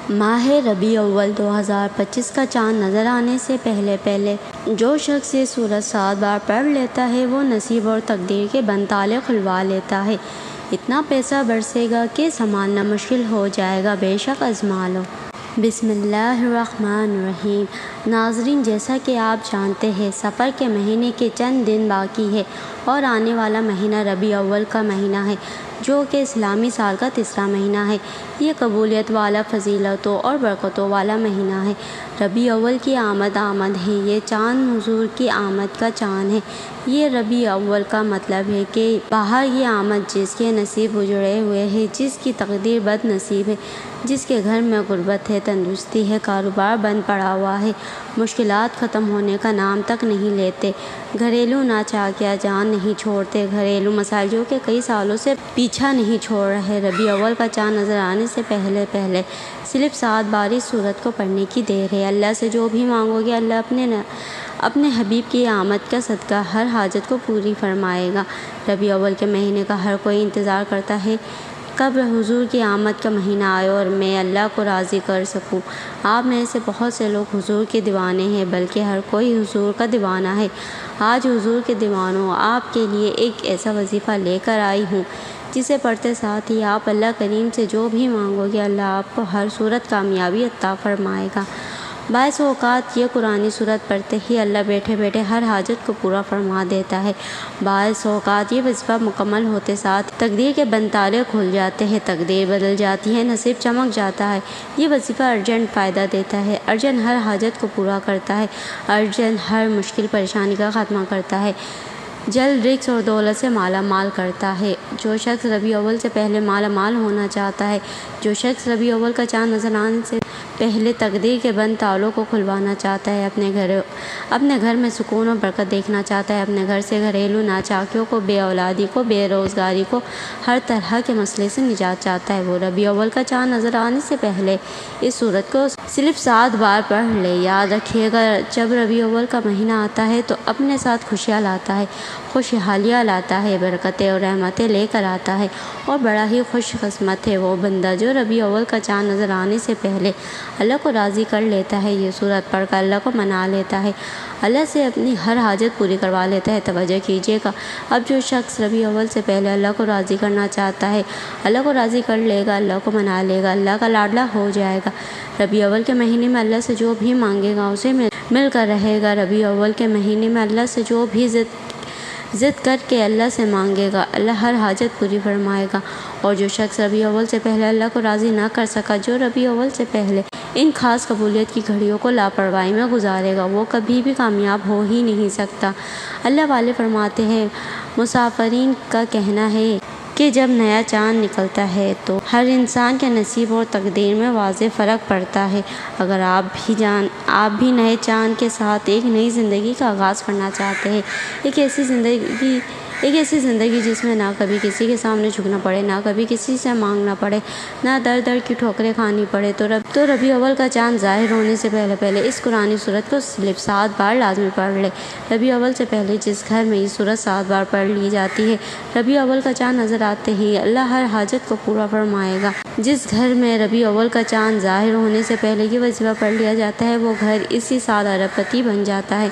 ماہ ربیع اول 2025 کا چاند نظر آنے سے پہلے جو شخص یہ سورت 7 بار پڑھ لیتا ہے وہ نصیب اور تقدیر کے بند تالے کھلوا لیتا ہے۔ اتنا پیسہ برسے گا کہ سنبھالنا مشکل ہو جائے گا، بے شک آزما لو۔ بسم اللہ الرحمن الرحیم۔ ناظرین، جیسا کہ آپ جانتے ہیں سفر کے مہینے کے چند دن باقی ہے اور آنے والا مہینہ ربیع اول کا مہینہ ہے جو کہ اسلامی سال کا تیسرا مہینہ ہے۔ یہ قبولیت والا، فضیلتوں اور برکتوں والا مہینہ ہے۔ ربیع اول کی آمد ہے، یہ چاند حضور کی آمد کا چاند ہے۔ یہ ربیع اول کا مطلب ہے کہ باہر یہ آمد جس کے نصیب اجڑے ہوئے ہیں، جس کی تقدیر بد نصیب ہے، جس کے گھر میں غربت ہے، تندرستی ہے، کاروبار بند پڑا ہوا ہے، مشکلات ختم ہونے کا نام تک نہیں لیتے، گھریلو ناچاکیاں جان نہیں چھوڑتے، گھریلو مسائل جو کہ کئی سالوں سے پیچھا نہیں چھوڑ رہے۔ ربیع اول کا چاند نظر آنے سے پہلے صرف 7 بار اس سورت کو پڑھنے کی دیر ہے۔ اللہ سے جو بھی مانگو گے اللہ اپنے حبیب کی آمد کا صدقہ ہر حاجت کو پوری فرمائے گا۔ ربیع اول کے مہینے کا ہر کوئی انتظار کرتا ہے کب حضور کی آمد کا مہینہ آئے اور میں اللہ کو راضی کر سکوں۔ آپ میں سے بہت سے لوگ حضور کے دیوانے ہیں، بلکہ ہر کوئی حضور کا دیوانہ ہے۔ آج حضور کے دیوانوں، آپ کے لیے ایک ایسا وظیفہ لے کر آئی ہوں جسے پڑھتے ساتھ ہی آپ اللہ کریم سے جو بھی مانگو گے اللہ آپ کو ہر صورت کامیابی عطا فرمائے گا۔ بعض اوقات یہ قرآنی صورت پڑھتے ہی اللہ بیٹھے بیٹھے ہر حاجت کو پورا فرما دیتا ہے۔ بعض اوقات یہ وظیفہ مکمل ہوتے ساتھ تقدیر کے بند تالے کھل جاتے ہیں، تقدیر بدل جاتی ہے، نصیب چمک جاتا ہے۔ یہ وظیفہ ارجنٹ فائدہ دیتا ہے، ارجنٹ ہر حاجت کو پورا کرتا ہے، ارجنٹ ہر مشکل پریشانی کا خاتمہ کرتا ہے، جلد رزق اور دولت سے مالا مال کرتا ہے۔ جو شخص ربیع اول سے پہلے مالا مال ہونا چاہتا ہے، جو شخص ربیع اول کا چاند نظر آنے سے پہلے تقدیر کے بند تالوں کو کھلوانا چاہتا ہے، اپنے گھر میں سکون اور برکت دیکھنا چاہتا ہے، اپنے گھر سے گھریلو ناچاکیوں کو، بے اولادی کو، بے روزگاری کو، ہر طرح کے مسئلے سے نجات چاہتا ہے، وہ ربیع اول کا چاند نظر آنے سے پہلے اس سورت کو صرف 7 بار پڑھ لے۔ یاد رکھیے گا جب ربیع اول کا مہینہ آتا ہے تو اپنے ساتھ خوشیاں لاتا ہے، خوشحالیاں لاتا ہے، برکتیں اور رحمتیں لے کر آتا ہے، اور بڑا ہی خوش قسمت ہے وہ بندہ جو ربیع اول کا چاند نظر آنے سے پہلے اللہ کو راضی کر لیتا ہے، یہ سورت پڑھ کر اللہ کو منا لیتا ہے، اللہ سے اپنی ہر حاجت پوری کروا لیتا ہے۔ توجہ کیجیے گا، اب جو شخص ربیع اول سے پہلے اللہ کو راضی کرنا چاہتا ہے، اللہ کو راضی کر لے گا، اللہ کو منا لے گا، اللہ کا لاڈلا ہو جائے گا۔ ربیع اول کے مہینے میں اللہ سے جو بھی مانگے گا اسے مل کر رہے گا۔ ربیع اول کے مہینے میں اللہ سے جو بھی ضد کر کے اللہ سے مانگے گا اللہ ہر حاجت پوری فرمائے گا۔ اور جو شخص ربیع اول سے پہلے اللہ کو راضی نہ کر سکا، جو ربیع اول سے پہلے ان خاص قبولیت کی گھڑیوں کو لاپرواہی میں گزارے گا، وہ کبھی بھی کامیاب ہو ہی نہیں سکتا۔ اللہ والے فرماتے ہیں، مسافرین کا کہنا ہے کہ جب نیا چاند نکلتا ہے تو ہر انسان کے نصیب اور تقدیر میں واضح فرق پڑتا ہے۔ اگر آپ بھی نئے چاند کے ساتھ ایک نئی زندگی کا آغاز کرنا چاہتے ہیں، ایک ایسی زندگی جس میں نہ کبھی کسی کے سامنے جھکنا پڑے، نہ کبھی کسی سے مانگنا پڑے، نہ در در کی ٹھوکریں کھانی پڑے، تو ربیع اول کا چاند ظاہر ہونے سے پہلے اس قرآنی صورت کو صرف 7 بار لازمی پڑھ لے۔ ربیع اول سے پہلے جس گھر میں یہ صورت 7 بار پڑھ لی جاتی ہے، ربیع اول کا چاند نظر آتے ہی اللہ ہر حاجت کو پورا فرمائے گا۔ جس گھر میں ربیع اول کا چاند ظاہر ہونے سے پہلے یہ وظیفہ پڑھ لیا جاتا ہے وہ گھر اسی سال ارب پتی بن جاتا ہے۔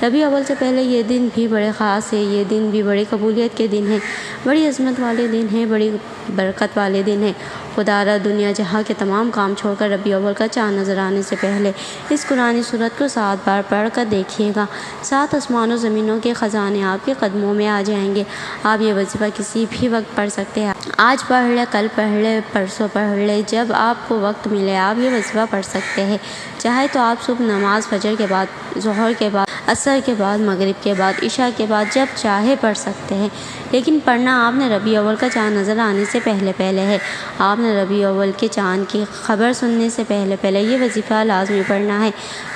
ربیع اول سے پہلے یہ دن بھی بڑے خاص ہے، یہ دن بھی بڑی قبولیت کے دن ہے، بڑی عظمت والے دن ہیں، بڑی برکت والے دن ہیں۔ خدا را دنیا جہاں کے تمام کام چھوڑ کر ربیع اول کا چاند نظر آنے سے پہلے اس قرآنی صورت کو 7 بار پڑھ کر دیکھیے گا، 7 آسمان و زمینوں کے خزانے آپ کے قدموں میں آ جائیں گے۔ آپ یہ وظیفہ کسی بھی وقت پڑھ سکتے ہیں، آج پڑھ لے، کل پڑھ لے، پرسوں پڑھ لے، جب آپ کو وقت ملے آپ یہ وظیفہ پڑھ سکتے ہیں۔ چاہے تو آپ صبح نماز فجر کے بعد، ظہر کے بعد، عصر کے بعد، مغرب کے بعد، عشاء کے بعد، جب چاہے پڑھ سکتے ہیں، لیکن پڑھنا آپ نے ربیع اول کا چاند نظر آنے سے پہلے ہے۔ آپ نے ربیع اول کے چاند کی خبر سننے سے پہلے یہ وظیفہ لازمی پڑھنا ہے۔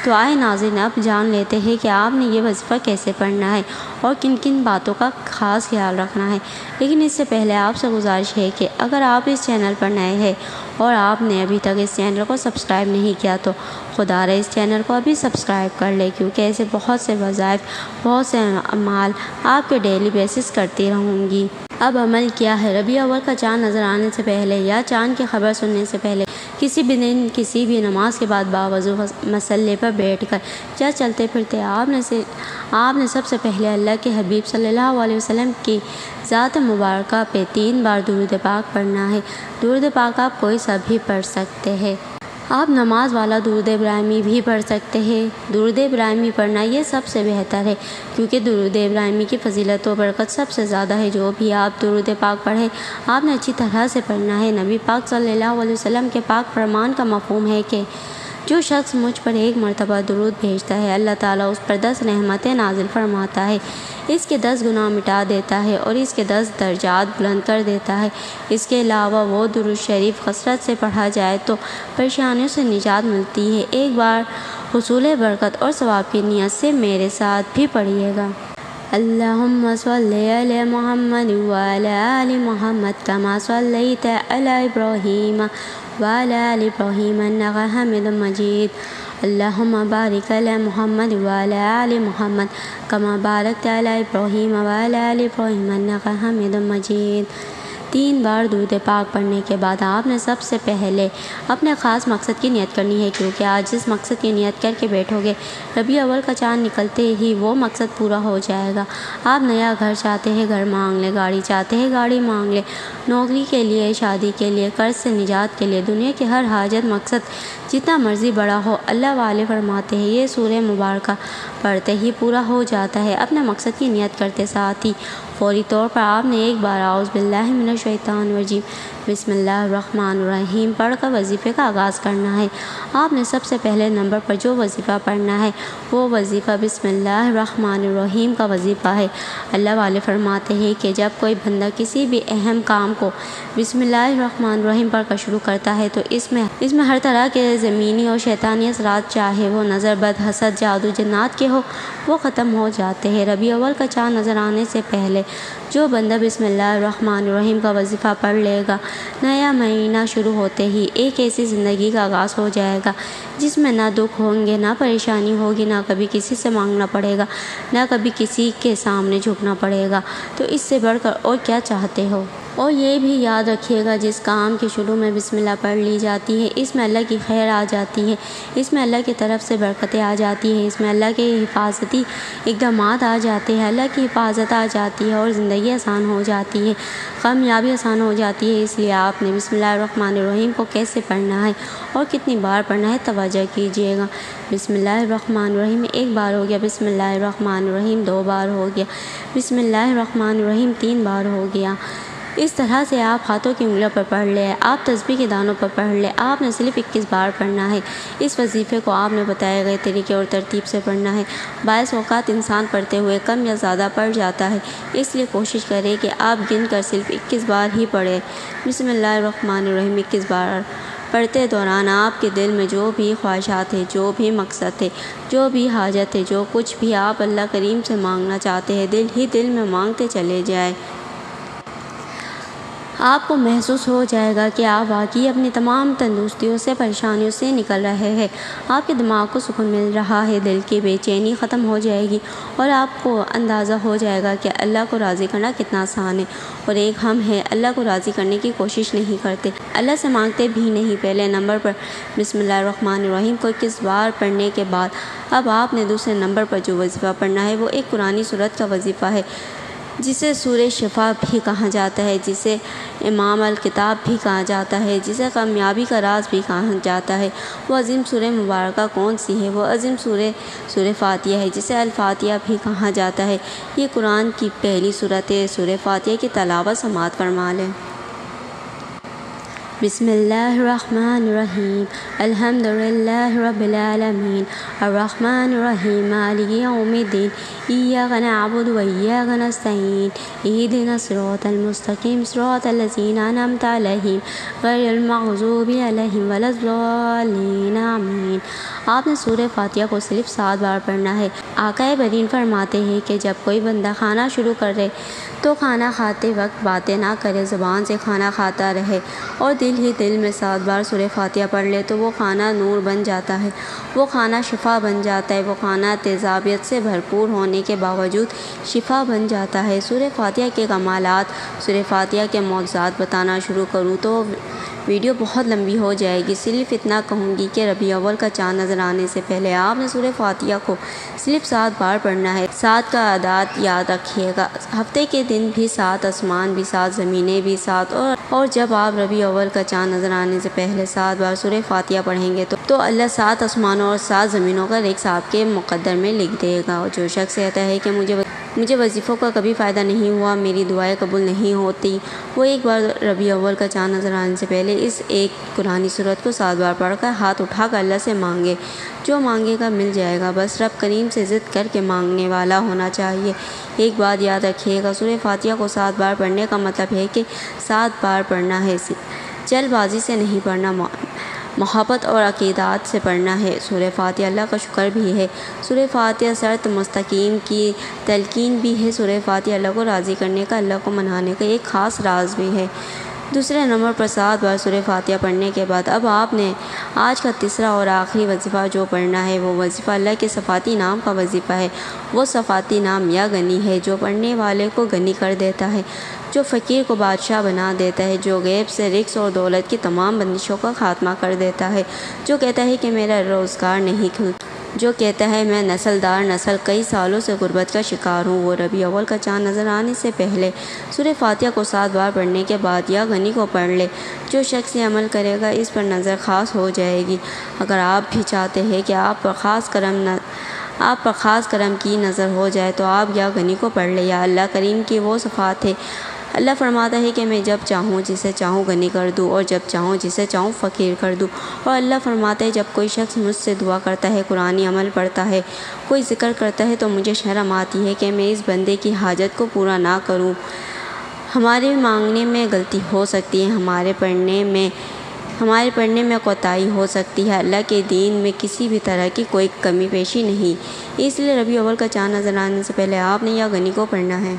تو آئے ناظرین، اب جان لیتے ہیں کہ آپ نے یہ وظیفہ کیسے پڑھنا ہے اور کن کن باتوں کا خاص خیال رکھنا ہے۔ لیکن اس سے پہلے آپ سے گزارش ہے کہ اگر آپ اس چینل پر نئے ہیں اور آپ نے ابھی تک اس چینل کو سبسکرائب نہیں کیا تو خدا را اس چینل کو ابھی سبسکرائب کر لے، کیونکہ ایسے بہت سے وظائف، بہت سے اعمال آپ کے ڈیلی بیسس کرتی رہوں گی۔ اب عمل کیا ہے؟ ربیع اول کا چاند نظر آنے سے پہلے یا چاند کی خبر سننے سے پہلے کسی بھی دن کسی بھی نماز کے بعد باوضو مسلے پر بیٹھ کر یا چلتے پھرتے آپ نے سب سے پہلے اللہ کے حبیب صلی اللہ علیہ وسلم کی ذات مبارکہ پہ 3 بار درود پاک پڑھنا ہے۔ درود پاک آپ کوئی سا بھی پڑھ سکتے ہیں۔ آپ نماز والا درود ابراہیمی بھی پڑھ سکتے ہیں۔ درود ابراہیمی پڑھنا یہ سب سے بہتر ہے، کیونکہ درود ابراہیمی کی فضیلت و برکت سب سے زیادہ ہے۔ جو بھی آپ درود پاک پڑھیں آپ نے اچھی طرح سے پڑھنا ہے۔ نبی پاک صلی اللہ علیہ وسلم کے پاک فرمان کا مفہوم ہے کہ جو شخص مجھ پر 1 مرتبہ درود بھیجتا ہے اللہ تعالیٰ اس پر 10 رحمتیں نازل فرماتا ہے، اس کے 10 گناہ مٹا دیتا ہے اور اس کے 10 درجات بلند کر دیتا ہے۔ اس کے علاوہ وہ درود شریف کثرت سے پڑھا جائے تو پریشانیوں سے نجات ملتی ہے۔ ایک بار حصول برکت اور ثواب کی نیت سے میرے ساتھ بھی پڑھیے گا۔ اللہم صلی علی محمد وعلی آل محمد کما صلیت علی ابراہیم وعلی آل ابراہیم انک حمید مجید۔ اللہم بارک علی محمد وعلی آل محمد کما بارکت علی ابراہیم وعلی آل ابراہیم انک حمید مجید۔ 3 بار درود پاک پڑھنے کے بعد آپ نے سب سے پہلے اپنے خاص مقصد کی نیت کرنی ہے، کیونکہ آج جس مقصد کی نیت کر کے بیٹھو گے ربیع اول کا چاند نکلتے ہی وہ مقصد پورا ہو جائے گا۔ آپ نیا گھر چاہتے ہیں، گھر مانگ لیں، گاڑی چاہتے ہیں، گاڑی مانگ لیں، نوکری کے لیے، شادی کے لیے، قرض سے نجات کے لیے، دنیا کے ہر حاجت مقصد جتنا مرضی بڑا ہو، اللہ والے فرماتے ہیں یہ سورہ مبارکہ پڑھتے ہی پورا ہو جاتا ہے۔ اپنے مقصد کی نیت کرتے ساتھ ہی فوری طور پر آپ نے ایک بار اعوذ باللہ من الشیطان الرجیم بسم اللہ الرحمن الرحیم پڑھ کر وظیفے کا آغاز کرنا ہے۔ آپ نے سب سے پہلے نمبر پر جو وظیفہ پڑھنا ہے وہ وظیفہ بسم اللہ الرحمن الرحیم کا وظیفہ ہے۔ اللہ والے فرماتے ہیں کہ جب کوئی بندہ کسی بھی اہم کام کو بسم اللہ الرحمن الرحیم پڑھ کر شروع کرتا ہے تو اس میں ہر طرح کے زمینی اور شیطانی اثرات، چاہے وہ نظر بد، حسد، جادو، جنات کے ہو، وہ ختم ہو جاتے ہیں۔ ربیع اول کا چاند نظر آنے سے پہلے جو بندہ بسم اللہ الرحمن الرحیم کا وظیفہ پڑھ لے گا، نیا مہینہ شروع ہوتے ہی ایک ایسی زندگی کا آغاز ہو جائے گا جس میں نہ دکھ ہوں گے، نہ پریشانی ہوگی، نہ کبھی کسی سے مانگنا پڑے گا، نہ کبھی کسی کے سامنے جھکنا پڑے گا۔ تو اس سے بڑھ کر اور کیا چاہتے ہو؟ اور یہ بھی یاد رکھیے گا جس کام کے شروع میں بسم اللہ پڑھ لی جاتی ہے اس میں اللہ کی خیر آ جاتی ہے، اس میں اللہ کی طرف سے برکتیں آ جاتی ہیں، اس میں اللہ کے حفاظتی اقدامات آ جاتے ہیں، اللہ کی حفاظت آ جاتی ہے اور زندگی آسان ہو جاتی ہے، کامیابی آسان ہو جاتی ہے۔ اس لیے آپ نے بسم اللہ الرحمن الرحیم کو کیسے پڑھنا ہے اور کتنی بار پڑھنا ہے توجہ کیجیے گا۔ بسم اللہ الرحمن الرحیم 1 بار ہو گیا، بسم اللہ الرحمن الرحیم 2 بار ہو گیا، بسم اللہ الرحمن الرحیم 3 بار ہو گیا۔ اس طرح سے آپ ہاتھوں کی انگلیوں پر پڑھ لیں، آپ تسبیح کے دانوں پر پڑھ لیں۔ آپ نے صرف 21 بار پڑھنا ہے۔ اس وظیفے کو آپ نے بتائے گئے طریقے اور ترتیب سے پڑھنا ہے۔ بعض اوقات انسان پڑھتے ہوئے کم یا زیادہ پڑھ جاتا ہے، اس لیے کوشش کریں کہ آپ گن کر صرف 21 بار ہی پڑھیں۔ بسم اللہ الرحمن الرحیم 21 بار پڑھتے دوران آپ کے دل میں جو بھی خواہشات ہیں، جو بھی مقصد ہے، جو بھی حاجت ہے، جو کچھ بھی آپ اللہ کریم سے مانگنا چاہتے ہیں، دل ہی دل میں مانگتے چلے جائیں۔ آپ کو محسوس ہو جائے گا کہ آپ واقعی اپنی تمام تندرستیوں سے، پریشانیوں سے نکل رہے ہیں، آپ کے دماغ کو سکون مل رہا ہے، دل کی بے چینی ختم ہو جائے گی اور آپ کو اندازہ ہو جائے گا کہ اللہ کو راضی کرنا کتنا آسان ہے۔ اور ایک ہم ہیں اللہ کو راضی کرنے کی کوشش نہیں کرتے، اللہ سے مانگتے بھی نہیں۔ پہلے نمبر پر بسم اللہ الرحمن الرحیم کو 21 بار پڑھنے کے بعد اب آپ نے دوسرے نمبر پر جو وظیفہ پڑھنا ہے وہ ایک قرآنی سورت کا وظیفہ ہے، جسے سورہ شفا بھی کہا جاتا ہے، جسے امام الکتاب بھی کہا جاتا ہے، جسے کامیابی کا راز بھی کہا جاتا ہے۔ وہ عظیم سورہ مبارکہ کون سی ہے؟ وہ عظیم سورہ فاتحہ ہے، جسے الفاتحہ بھی کہا جاتا ہے۔ یہ قرآن کی پہلی سورت ہے۔ سورہ فاتحہ کی تلاوت سماعت فرما لیں۔ بسم اللہ الرحمن الرحیم الحمدللہ رب العالمین الرحمن الرحیم مالک یوم الدین ایاک نعبد و ایاک نستعین اہدنا الصراط المستقیم صراط الذین انعمت علیہم غیر المغضوب علیہم ولا الضالین آمین۔ آپ نے سورہ فاتحہ کو صرف 7 بار پڑھنا ہے۔ آقا برین فرماتے ہیں کہ جب کوئی بندہ کھانا شروع کرے تو کھانا کھاتے وقت باتیں نہ کرے، زبان سے کھانا کھاتا رہے اور دل ہی دل میں 7 بار سورہ فاتحہ پڑھ لے تو وہ کھانا نور بن جاتا ہے، وہ کھانا شفا بن جاتا ہے، وہ کھانا تیزابیت سے بھرپور ہونے کے باوجود شفا بن جاتا ہے۔ سورہ فاتحہ کے کمالات، سورہ فاتحہ کے معجزات بتانا شروع کروں تو ویڈیو بہت لمبی ہو جائے گی، صرف اتنا کہوں گی کہ ربیع اول کا چاند نظر آنے سے پہلے آپ نے سورہ فاتحہ کو صرف 7 بار پڑھنا ہے۔ 7 کا عدد یاد رکھیے گا، ہفتے کے دن بھی 7، آسمان بھی 7، زمینیں بھی 7، اور جب آپ ربیع اول کا چاند نظر آنے سے پہلے 7 بار سورہ فاتحہ پڑھیں گے تو اللہ 7 آسمانوں اور 7 زمینوں کا رزق آپ کے مقدر میں لکھ دے گا۔ اور جو شخص کہتا ہے کہ مجھے وظیفوں کا کبھی فائدہ نہیں ہوا، میری دعائیں قبول نہیں ہوتی، وہ ایک بار ربیع اول کا چاند نظر آنے سے پہلے اس ایک قرآنی سورت کو 7 بار پڑھ کر ہاتھ اٹھا کر اللہ سے مانگے، جو مانگے گا مل جائے گا، بس رب کریم سے ضد کر کے مانگنے والا ہونا چاہیے۔ ایک بات یاد رکھیے گا، سورہ فاتحہ کو 7 بار پڑھنے کا مطلب ہے کہ 7 بار پڑھنا ہے، جلد بازی سے نہیں پڑھنا، محبت اور عقیدات سے پڑھنا ہے۔ سورہ فاتحہ اللہ کا شکر بھی ہے، سورہ فاتحہ صراط مستقیم کی تلقین بھی ہے، سورہ فاتحہ اللہ کو راضی کرنے کا، اللہ کو منانے کا ایک خاص راز بھی ہے۔ دوسرے نمبر پر 7 بار سورہ فاتحہ پڑھنے کے بعد اب آپ نے آج کا تیسرا اور آخری وظیفہ جو پڑھنا ہے، وہ وظیفہ اللہ کے صفاتی نام کا وظیفہ ہے۔ وہ صفاتی نام یا غنی ہے، جو پڑھنے والے کو غنی کر دیتا ہے، جو فقیر کو بادشاہ بنا دیتا ہے، جو غیب سے رزق اور دولت کی تمام بندشوں کا خاتمہ کر دیتا ہے، جو کہتا ہے کہ میرا روزگار نہیں کھلتا، جو کہتا ہے میں نسل در نسل کئی سالوں سے غربت کا شکار ہوں، وہ ربیع اول کا چاند نظر آنے سے پہلے سورہ فاتحہ کو 7 بار پڑھنے کے بعد یا غنی کو پڑھ لے۔ جو شخص یہ عمل کرے گا اس پر نظر خاص ہو جائے گی۔ اگر آپ بھی چاہتے ہیں کہ آپ پر خاص کرم کی نظر ہو جائے تو آپ یا غنی کو پڑھ لے۔ یا اللہ کریم کی وہ صفات ہے، اللہ فرماتا ہے کہ میں جب چاہوں جسے چاہوں غنی کر دوں اور جب چاہوں جسے چاہوں فقیر کر دوں۔ اور اللہ فرماتا ہے جب کوئی شخص مجھ سے دعا کرتا ہے، قرآنی عمل پڑھتا ہے، کوئی ذکر کرتا ہے تو مجھے شرم آتی ہے کہ میں اس بندے کی حاجت کو پورا نہ کروں۔ ہمارے مانگنے میں غلطی ہو سکتی ہے، ہمارے پڑھنے میں کوتاہی ہو سکتی ہے، اللہ کے دین میں کسی بھی طرح کی کوئی کمی پیشی نہیں۔ اس لیے ربیع اول کا چاند نظر آنے سے پہلے آپ نے یا غنی کو پڑھنا ہے۔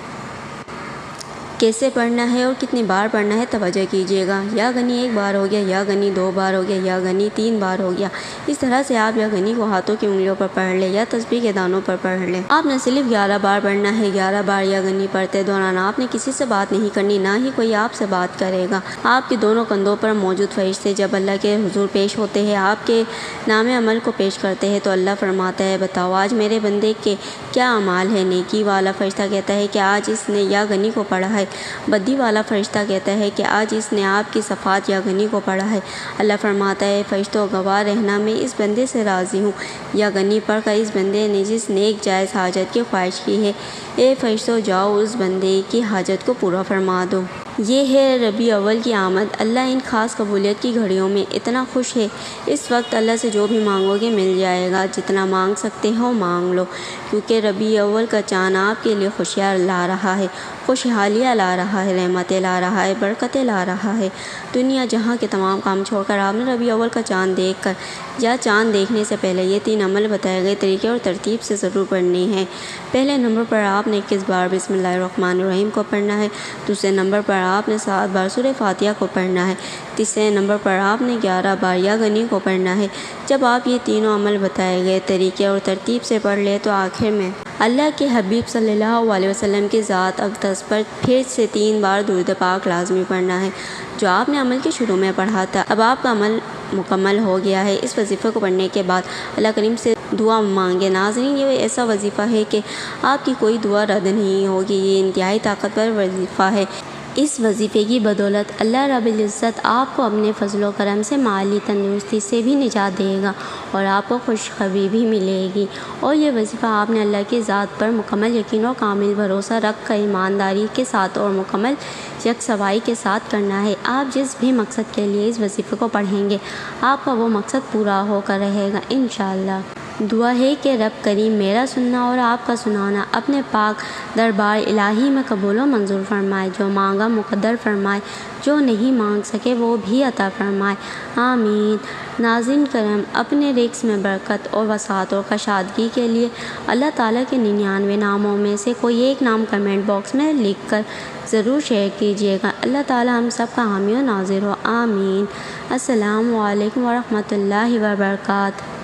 کیسے پڑھنا ہے اور کتنی بار پڑھنا ہے توجہ کیجیے گا۔ یا غنی 1 بار ہو گیا، یا غنی 2 بار ہو گیا، یا غنی 3 بار ہو گیا۔ اس طرح سے آپ یا غنی کو ہاتھوں کی انگلیوں پر پڑھ لیں یا تسبیح کے دانوں پر پڑھ لیں۔ آپ نے صرف 11 بار پڑھنا ہے۔ 11 بار یا غنی پڑھتے دوران آپ نے کسی سے بات نہیں کرنی، نہ ہی کوئی آپ سے بات کرے گا۔ آپ کے دونوں کندھوں پر موجود فرشتے جب اللہ کے حضور پیش ہوتے ہیں، آپ کے نام عمل کو پیش کرتے ہیں تو اللہ فرماتا ہے بتاؤ آج میرے بندے کے کیا اعمال ہے۔ نیکی والا فرشتہ کہتا ہے کہ آج اس نے یا غنی کو پڑھا ہے۔ بدی والا فرشتہ کہتا ہے کہ آج اس نے آپ کی صفات یا غنی کو پڑھا ہے۔ اللہ فرماتا ہے فرشتوں گواہ رہنا میں اس بندے سے راضی ہوں۔ یا غنی پڑھ کر اس بندے نے جس نیک جائز حاجت کی خواہش کی ہے، اے فرشتوں جاؤ اس بندے کی حاجت کو پورا فرما دو۔ یہ ہے ربیع اول کی آمد۔ اللہ ان خاص قبولیت کی گھڑیوں میں اتنا خوش ہے، اس وقت اللہ سے جو بھی مانگو گے مل جائے گا، جتنا مانگ سکتے ہو مانگ لو، کیونکہ ربیع اول کا چاند آپ کے لیے خوشیاں لا رہا ہے، خوشحالیاں لا رہا ہے، رحمتیں لا رہا ہے، برکتیں لا رہا ہے۔ دنیا جہاں کے تمام کام چھوڑ کر آپ نے ربیع اول کا چاند دیکھ کر یا چاند دیکھنے سے پہلے یہ 3 عمل بتائے گئے طریقے اور ترتیب سے ضرور پڑھنے ہیں۔ پہلے نمبر پر آپ نے 21 بار بسم اللہ الرحمن الرحیم کو پڑھنا ہے۔ دوسرے نمبر پر آپ نے 7 بار سورہ فاتحہ کو پڑھنا ہے۔ تیسرے نمبر پر آپ نے 11 بار یا غنی کو پڑھنا ہے۔ جب آپ یہ تینوں عمل بتائے گئے طریقے اور ترتیب سے پڑھ لیں تو آخر میں اللہ کے حبیب صلی اللہ علیہ وسلم کی ذات اقدس پر پھر سے 3 بار درود پاک لازمی پڑھنا ہے، جو آپ نے عمل کے شروع میں پڑھا تھا۔ اب آپ کا عمل مکمل ہو گیا ہے۔ اس وظیفے کو پڑھنے کے بعد اللہ کریم سے دعا مانگے۔ ناظرین، یہ ایسا وظیفہ ہے کہ آپ کی کوئی دعا رد نہیں ہوگی۔ یہ انتہائی طاقتور وظیفہ ہے۔ اس وظیفے کی بدولت اللہ رب العزت آپ کو اپنے فضل و کرم سے مالی تندرستی سے بھی نجات دے گا اور آپ کو خوشخبری بھی ملے گی۔ اور یہ وظیفہ آپ نے اللہ کی ذات پر مکمل یقین اور کامل بھروسہ رکھ کر ایمانداری کے ساتھ اور مکمل یکسوئی کے ساتھ کرنا ہے۔ آپ جس بھی مقصد کے لیے اس وظیفے کو پڑھیں گے، آپ کا وہ مقصد پورا ہو کر رہے گا انشاءاللہ۔ دعا ہے کہ رب کریم میرا سننا اور آپ کا سنانا اپنے پاک دربار الہی میں قبول و منظور فرمائے، جو مانگا مقدر فرمائے، جو نہیں مانگ سکے وہ بھی عطا فرمائے، آمین۔ ناظرین کرم، اپنے رزق میں برکت اور وسعت اور کشادگی کے لیے اللہ تعالیٰ کے 99 ناموں میں سے کوئی ایک نام کمنٹ باکس میں لکھ کر ضرور شیئر کیجیے گا۔ اللہ تعالیٰ ہم سب کا حامی و ناظر ہو، آمین۔ السلام علیکم ورحمۃ اللہ وبرکاتہ۔